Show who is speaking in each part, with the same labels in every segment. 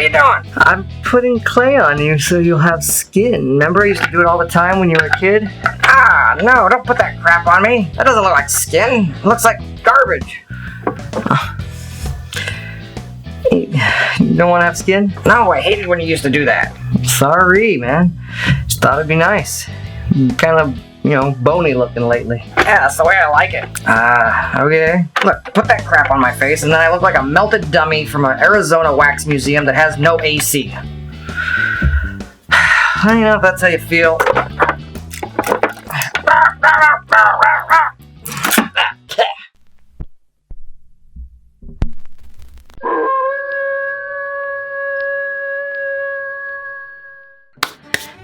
Speaker 1: you doing?
Speaker 2: I'm putting clay on you so you'll have skin. Remember I used to do it all the time when you were a kid?
Speaker 1: Ah, no, don't put that crap on me. That doesn't look like skin. It looks like garbage.
Speaker 2: You don't want to have skin?
Speaker 1: No, I hated when you used to do that.
Speaker 2: Sorry, man. Just thought it'd be nice. Kind of, bony looking lately.
Speaker 1: Yeah, that's the way I like it.
Speaker 2: Okay.
Speaker 1: Look, put that crap on my face and then I look like a melted dummy from an Arizona wax museum that has no AC.
Speaker 2: I don't know if that's how you feel.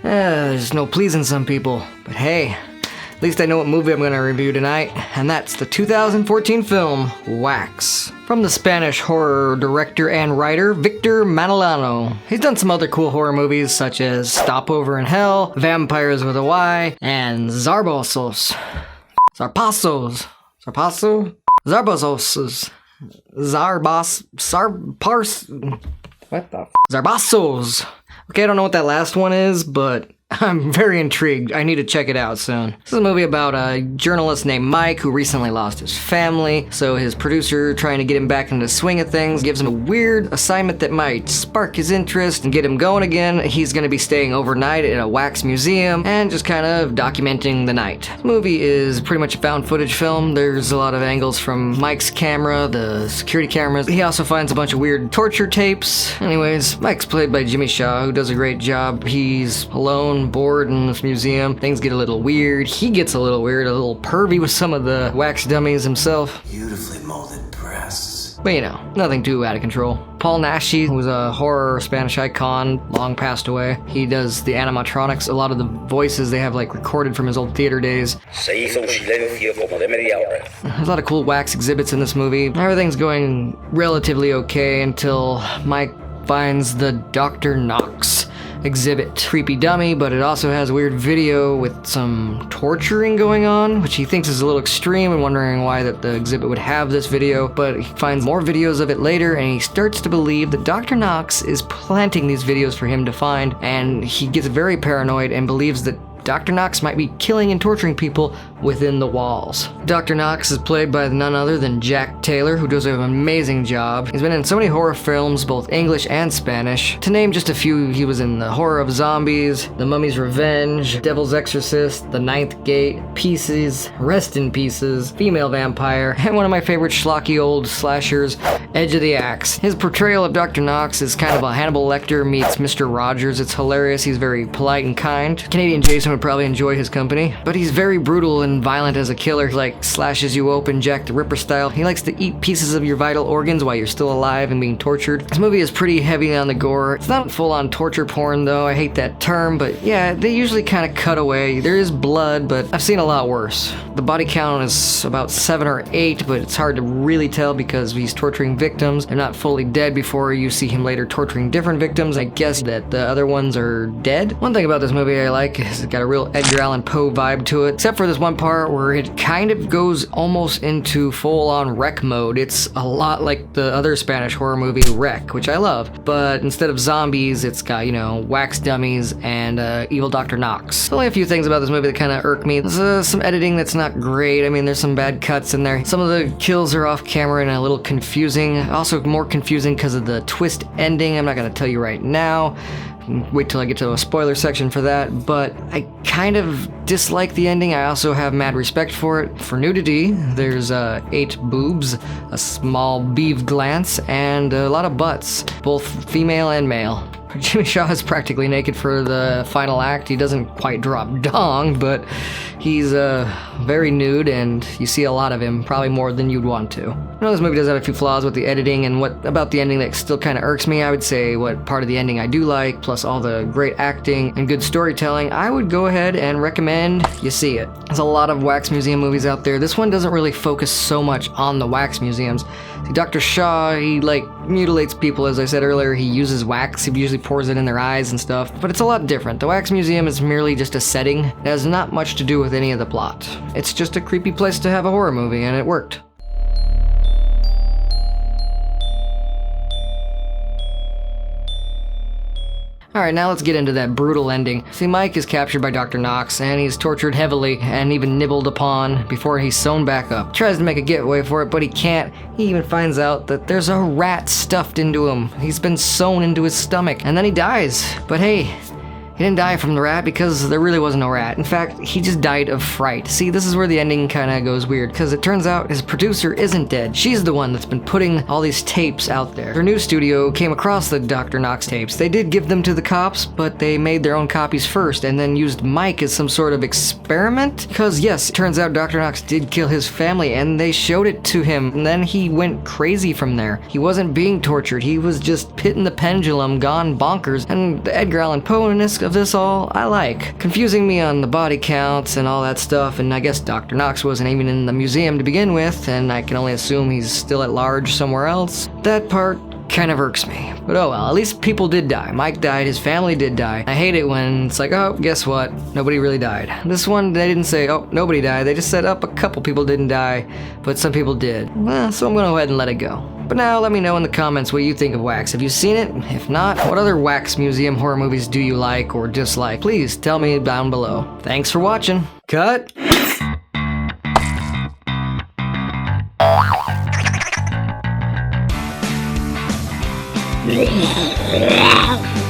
Speaker 2: There's no pleasing some people, but hey, at least I know what movie I'm gonna review tonight, and that's the 2014 film, Wax. From the Spanish horror director and writer, Victor Manolano. He's done some other cool horror movies such as Stopover in Hell, Vampires with a Y, and Zarbosos. Zarpasos. Zarpaso? Zarbosos. What the Zarbasos. Okay, I don't know what that last one is, but I'm very intrigued. I need to check it out soon. This is a movie about a journalist named Mike who recently lost his family, so his producer, trying to get him back into the swing of things, gives him a weird assignment that might spark his interest and get him going again. He's gonna be staying overnight at a wax museum and just kind of documenting the night. The movie is pretty much a found footage film. There's a lot of angles from Mike's camera, the security cameras. He also finds a bunch of weird torture tapes. Anyways, Mike's played by Jimmy Shaw, who does a great job. He's alone, bored in this museum. Things get a little weird. He gets a little weird, a little pervy with some of the wax dummies himself.
Speaker 3: Beautifully molded breasts.
Speaker 2: But nothing too out of control. Paul Naschy, who's a horror Spanish icon, long passed away. He does the animatronics. A lot of the voices they have recorded from his old theater days.
Speaker 4: Se hizo un silencio como de media hora.
Speaker 2: There's a lot of cool wax exhibits in this movie. Everything's going relatively okay until Mike finds the Dr. Knox exhibit. Creepy dummy, but it also has a weird video with some torturing going on, which he thinks is a little extreme and wondering why that the exhibit would have this video, but he finds more videos of it later and he starts to believe that Dr. Knox is planting these videos for him to find, and he gets very paranoid and believes that Dr. Knox might be killing and torturing people within the walls. Dr. Knox is played by none other than Jack Taylor, who does an amazing job. He's been in so many horror films, both English and Spanish. To name just a few, he was in The Horror of Zombies, The Mummy's Revenge, Devil's Exorcist, The Ninth Gate, Pieces, Rest in Pieces, Female Vampire, and one of my favorite schlocky old slashers, Edge of the Axe. His portrayal of Dr. Knox is kind of a Hannibal Lecter meets Mr. Rogers. It's hilarious. He's very polite and kind. Canadian Jason would probably enjoy his company, but he's very brutal and violent as a killer. He slashes you open Jack the Ripper style. He likes to eat pieces of your vital organs while you're still alive and being tortured. This movie is pretty heavy on the gore. It's not full-on torture porn though, I hate that term, but yeah, they usually kind of cut away. There is blood, but I've seen a lot worse. The body count is about 7 or 8, but it's hard to really tell because he's torturing victims. They're not fully dead before you see him later torturing different victims. I guess that the other ones are dead. One thing about this movie I like is it's got a real Edgar Allan Poe vibe to it, except for this one part where it kind of goes almost into full-on Wreck mode. It's a lot like the other Spanish horror movie Wreck, which I love, but instead of zombies, it's got, wax dummies and evil Dr. Knox. There's only a few things about this movie that kind of irk me. There's some editing that's not great. I mean, there's some bad cuts in there. Some of the kills are off camera and a little confusing. Also more confusing because of the twist ending. I'm not going to tell you right now. Wait till I get to a spoiler section for that, but I kind of dislike the ending. I also have mad respect for it. For nudity, there's 8 boobs, a small beeve glance, and a lot of butts, both female and male. Jimmy Shaw is practically naked for the final act. He doesn't quite drop dong, but he's very nude, and you see a lot of him, probably more than you'd want to. I know this movie does have a few flaws with the editing, and what about the ending that still kind of irks me. I would say what part of the ending I do like, plus all the great acting and good storytelling, I would go ahead and recommend you see it. There's a lot of wax museum movies out there. This one doesn't really focus so much on the wax museums. See, Dr. Shaw, he mutilates people, as I said earlier. He uses wax. He usually pours it in their eyes and stuff, but it's a lot different. The wax museum is merely just a setting. It has not much to do with any of the plot. It's just a creepy place to have a horror movie, and it worked. Alright, now let's get into that brutal ending. See, Mike is captured by Dr. Knox, and he's tortured heavily and even nibbled upon before he's sewn back up. Tries to make a getaway for it, but he can't. He even finds out that there's a rat stuffed into him. He's been sewn into his stomach, and then he dies. But hey, he didn't die from the rat because there really wasn't no rat. In fact, he just died of fright. See, this is where the ending kinda goes weird, because it turns out his producer isn't dead. She's the one that's been putting all these tapes out there. Her new studio came across the Dr. Knox tapes. They did give them to the cops, but they made their own copies first and then used Mike as some sort of experiment. Because yes, it turns out Dr. Knox did kill his family and they showed it to him, and then he went crazy from there. He wasn't being tortured, he was just pitting the pendulum, gone bonkers, and the Edgar Allan Poe-ness of this all, I like. Confusing me on the body counts and all that stuff, and I guess Dr. Knox wasn't even in the museum to begin with, and I can only assume he's still at large somewhere else. That part kind of irks me. But oh well, at least people did die. Mike died, his family did die. I hate it when it's like, oh, guess what? Nobody really died. This one, they didn't say, oh, nobody died. They just said, oh, a couple people didn't die, but some people did. Well, so I'm gonna go ahead and let it go. But now let me know in the comments what you think of Wax. Have you seen it? If not, what other Wax Museum horror movies do you like or dislike? Please tell me down below. Thanks for watching. Cut!
Speaker 5: Yeah.